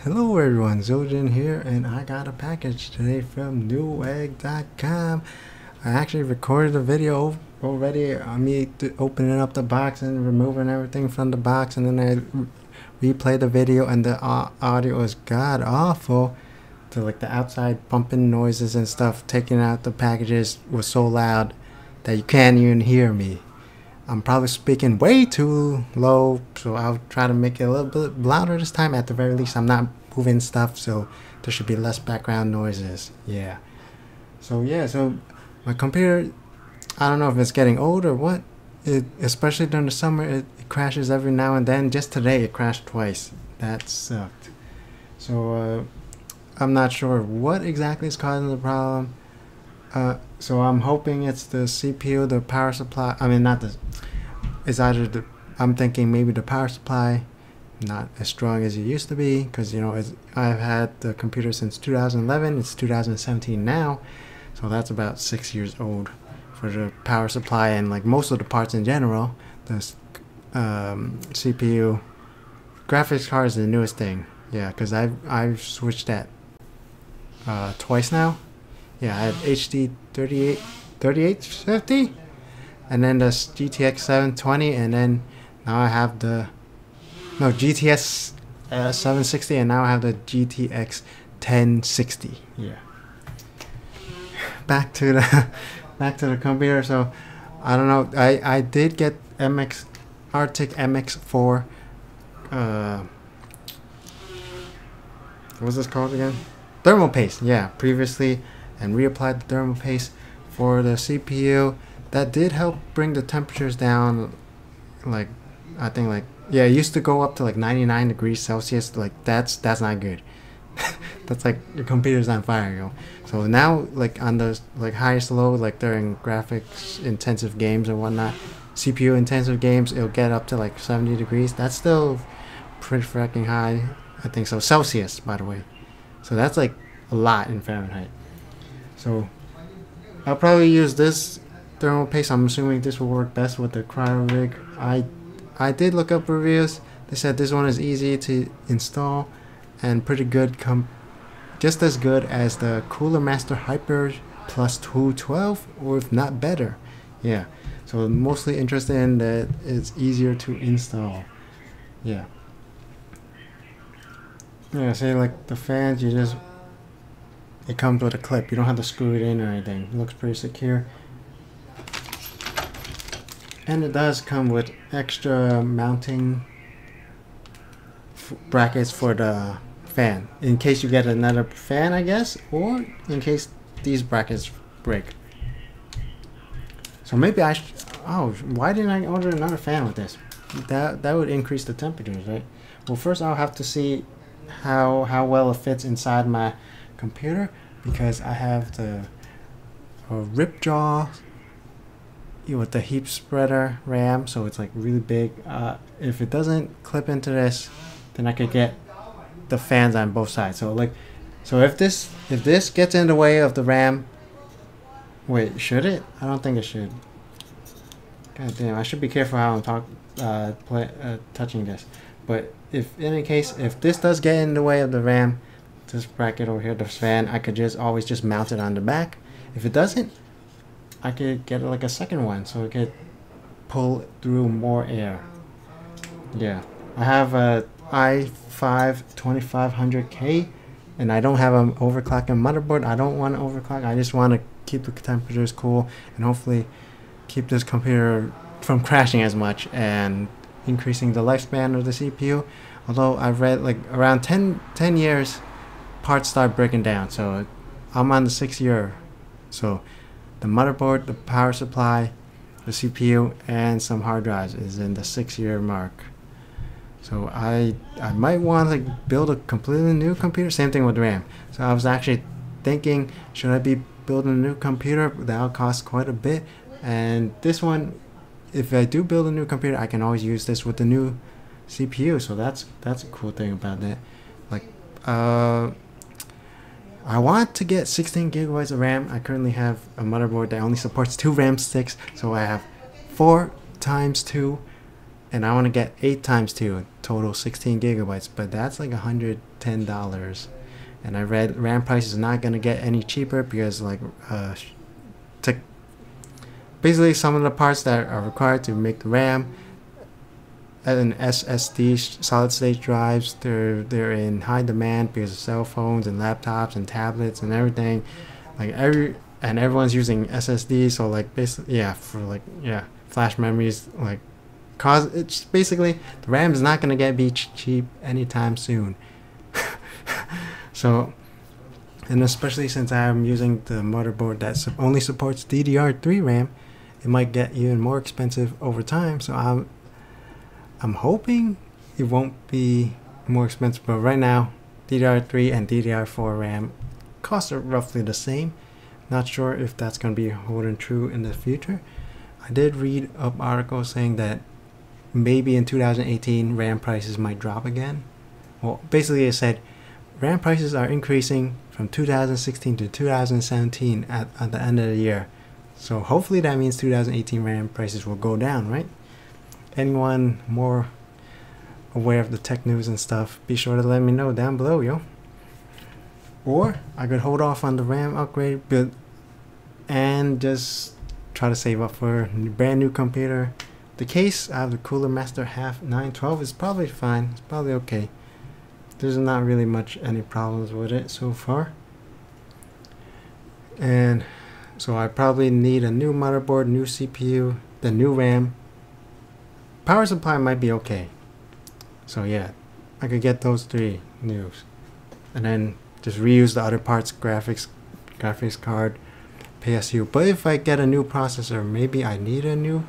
Hello everyone, Zildjian here, and I got a package today from newegg.com. I actually recorded a video already on me opening up the box and removing everything from the box, and then I replayed the video, and the audio was god awful. The outside pumping noises and stuff taking out the packages was so loud that you can't even hear me. I'm probably speaking way too low, so I'll try to make it a little bit louder this time. At the very least, I'm not moving stuff, so there should be less background noises. Yeah. So my computer, I don't know if it's getting old or what. Especially during the summer, it crashes every now and then. Just today, it crashed twice. That sucked. So I'm not sure what exactly is causing the problem. So I'm hoping it's the CPU, the power supply. I mean, not the. It's either the. I'm thinking maybe the power supply, not as strong as it used to be, because I've had the computer since 2011. It's 2017 now, so that's about 6 years old for the power supply and like most of the parts in general. The CPU, graphics card is the newest thing. Yeah, because I've switched that twice now. Yeah, I had HD 3850, and then the GTX 720, and then now I have the GTX 760, and now I have the GTX 1060. Yeah. Back to the computer. So I don't know. I did get Arctic MX4. What's this called again? Thermal paste. Yeah, previously. And reapplied the thermal paste for the CPU. That did help bring the temperatures down. Like, I think it used to go up to like 99 degrees Celsius. Like that's not good. That's like your computer's on fire, So now, like on the highest load, like during graphics intensive games and whatnot, CPU intensive games, it'll get up to like 70 degrees. That's still pretty freaking high. I think so. Celsius, by the way. So that's like a lot in Fahrenheit. So I'll probably use this thermal paste. I'm assuming this will work best with the Cryorig. I did look up reviews. They said this one is easy to install and pretty good, just as good as the Cooler Master Hyper Plus 212, or if not better. Yeah. So I'm mostly interested in that it's easier to install. Yeah. Yeah. Say like the fans, it comes with a clip. You don't have to screw it in or anything. It looks pretty secure. And it does come with extra mounting brackets for the fan, in case you get another fan, I guess, or in case these brackets break. So maybe why didn't I order another fan with this? That would increase the temperatures, right? Well, first I'll have to see how well it fits inside my computer, because I have the Ripjaw with the heap spreader RAM, so it's like really big. If it doesn't clip into this, then I could get the fans on both sides. So if this gets in the way of the RAM, wait, should it? I don't think it should. God damn, I should be careful how I'm touching this. But if in any case, if this does get in the way of the RAM, this bracket over here, the fan, I could always just mount it on the back. If it doesn't, I could get like a second one, so it could pull through more air. Yeah, I have a i5 2500K, and I don't have an overclocking motherboard. I don't want to overclock. I just want to keep the temperatures cool and hopefully keep this computer from crashing as much and increasing the lifespan of the CPU. Although I've read like around 10 years, parts start breaking down. So I'm on the 6th year. So the motherboard, the power supply, the CPU, and some hard drives is in the 6-year mark. So I might want to build a completely new computer. Same thing with RAM. So I was actually thinking, should I be building a new computer? That'll cost quite a bit. And this one, if I do build a new computer, I can always use this with the new CPU. So that's a cool thing about that. Like I want to get 16 gigabytes of RAM. I currently have a motherboard that only supports 2 RAM sticks, so I have 4 times 2 and I want to get 8 times 2, total 16 gigabytes, but that's like $110. And I read RAM price is not going to get any cheaper because like basically some of the parts that are required to make the RAM and SSD solid state drives, they're in high demand because of cell phones and laptops and tablets and everything. Like everyone's using SSD, so like basically flash memories, like it's basically the RAM is not going to be cheap anytime soon. So, and especially since I'm using the motherboard that only supports DDR3 RAM, it might get even more expensive over time. So I'm hoping it won't be more expensive, but right now DDR3 and DDR4 RAM costs are roughly the same. Not sure if that's going to be holding true in the future. I did read an article saying that maybe in 2018 RAM prices might drop again. Well, basically it said RAM prices are increasing from 2016 to 2017 at the end of the year. So hopefully that means 2018 RAM prices will go down, right? Anyone more aware of the tech news and stuff, be sure to let me know down below, yo. Or I could hold off on the RAM upgrade build and just try to save up for a brand new computer. The case, I have the Cooler Master Half 912, is probably fine. It's probably okay. There's not really any problems with it so far. And so I probably need a new motherboard, new CPU, the new RAM. Power supply might be okay. So yeah, I could get those 3 news. And then just reuse the other parts, graphics card, PSU. But if I get a new processor, maybe I need a new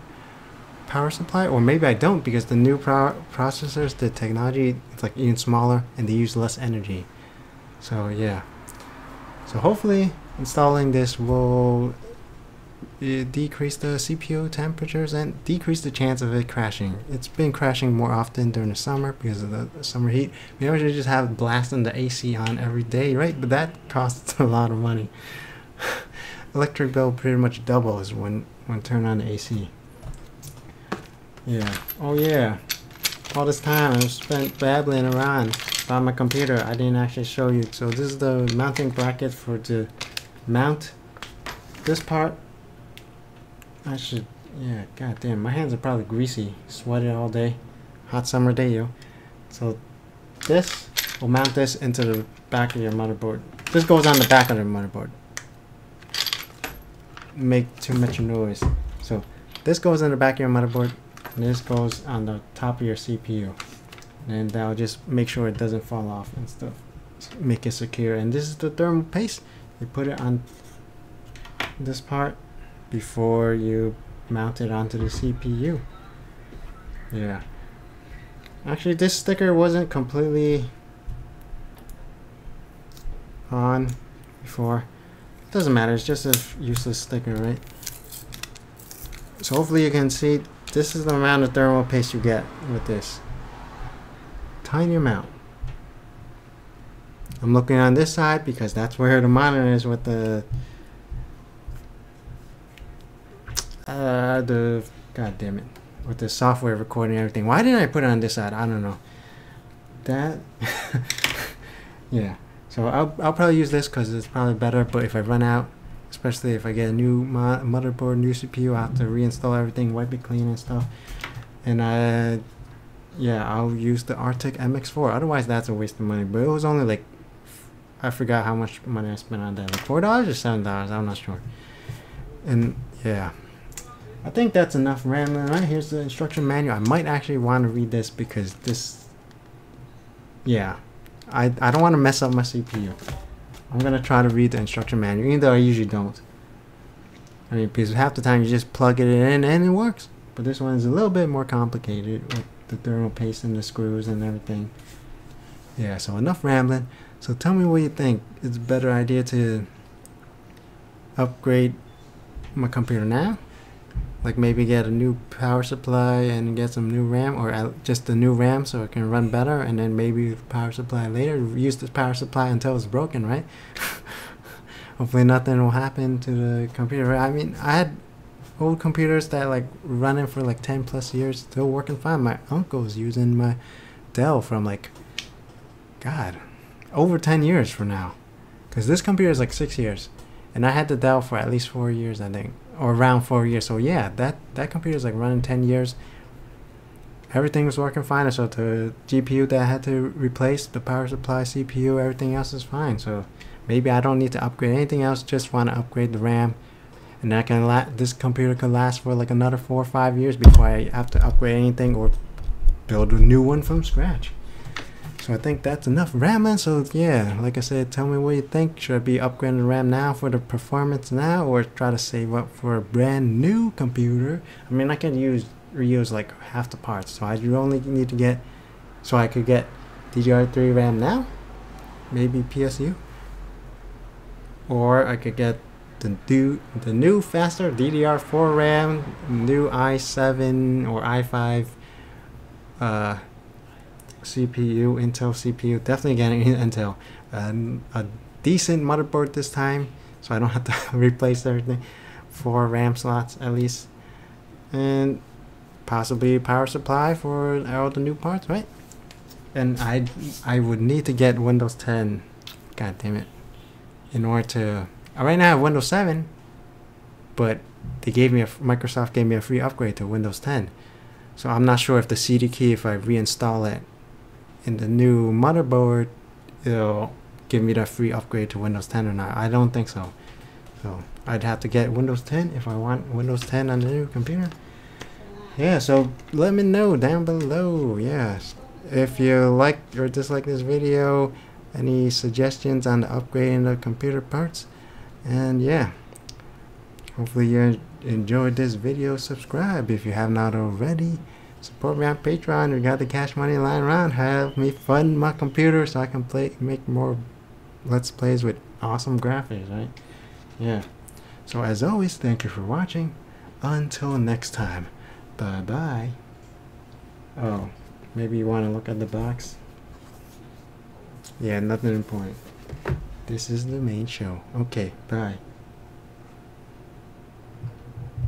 power supply, or maybe I don't, because the new processors, the technology, it's like even smaller and they use less energy. So yeah, so hopefully installing this will decrease the CPU temperatures and decrease the chance of it crashing. It's been crashing more often during the summer because of the summer heat. We usually just have blasting the AC on every day, right? But that costs a lot of money. Electric bill pretty much doubles when turn on the AC. Yeah. Oh yeah. All this time I spent babbling around about my computer. I didn't actually show you. So this is the mounting bracket for to mount this part. I should, yeah, goddamn, my hands are probably greasy, sweated all day, hot summer day, yo. So this will mount this into the back of your motherboard. This goes on the back of the motherboard. Make too much noise. So this goes in the back of your motherboard, and this goes on the top of your CPU. And that'll just make sure it doesn't fall off and stuff. Make it secure. And this is the thermal paste. You put it on this part before you mount it onto the CPU. Yeah. Actually, this sticker wasn't completely on before. Doesn't matter, it's just a useless sticker, right? So hopefully you can see this is the amount of thermal paste you get with this. Tiny amount. I'm looking on this side because that's where the monitor is with the god damn it, with the software recording and everything. Why didn't I put it on this side? I don't know. That yeah. So I'll probably use this because it's probably better. But if I run out, especially if I get a new motherboard, new CPU, I have to reinstall everything, wipe it clean and stuff. And yeah, I'll use the Arctic MX4. Otherwise, that's a waste of money. But it was only like, I forgot how much money I spent on that. Like $4 or $7. I'm not sure. And yeah, I think that's enough rambling. Right, here's the instruction manual. I might actually want to read this because this, yeah, I don't want to mess up my CPU. I'm gonna try to read the instruction manual, even though I usually don't. I mean, because half the time you just plug it in and it works. But this one is a little bit more complicated with the thermal paste and the screws and everything. Yeah, so enough rambling. So tell me what you think. It's a better idea to upgrade my computer now? Like maybe get a new power supply and get some new RAM, or just the new RAM so it can run better, and then maybe power supply later. Use the power supply until it's broken, right? Hopefully nothing will happen to the computer. I mean, I had old computers that like running for like 10 plus years, still working fine. My uncle's using my Dell from like, God, over 10 years from now. Because this computer is like 6 years. And I had the Dell for at least 4 years, I think. Or around 4 years. So yeah, that computer is like running 10 years. Everything was working fine. So the GPU that I had to replace, the power supply, CPU, everything else is fine. So maybe I don't need to upgrade anything else. Just want to upgrade the RAM. And that can this computer can last for like another 4 or 5 years before I have to upgrade anything or build a new one from scratch. So I think that's enough RAM. So yeah, like I said, tell me what you think. Should I be upgrading the RAM now for the performance now, or try to save up for a brand new computer? I mean, I can reuse like half the parts. So I only need to get, so I could get DDR3 RAM now, maybe PSU, or I could get the new faster DDR4 RAM, new i7 or i5 CPU, Intel CPU. Definitely getting Intel. A decent motherboard this time, so I don't have to replace everything. 4 RAM slots at least, and possibly power supply for all the new parts, right? And I would need to get Windows 10. God damn it! In order to, right now I have Windows 7, but they gave me Microsoft gave me a free upgrade to Windows 10. So I'm not sure if the CD key, if I reinstall it in the new motherboard, it'll give me that free upgrade to Windows 10 or not. I don't think so. So I'd have to get Windows 10 if I want Windows 10 on the new computer. Yeah, so let me know down below. Yes, if you like or dislike this video, any suggestions on the upgrading the computer parts. And yeah, hopefully you enjoyed this video. Subscribe if you have not already. Support me on Patreon. We got the cash money lying around. Have me fund my computer so I can make more Let's Plays with awesome graphics, right? Yeah. So as always, thank you for watching. Until next time, bye bye. Oh, maybe you want to look at the box. Yeah, nothing important. This is the main show. Okay, bye.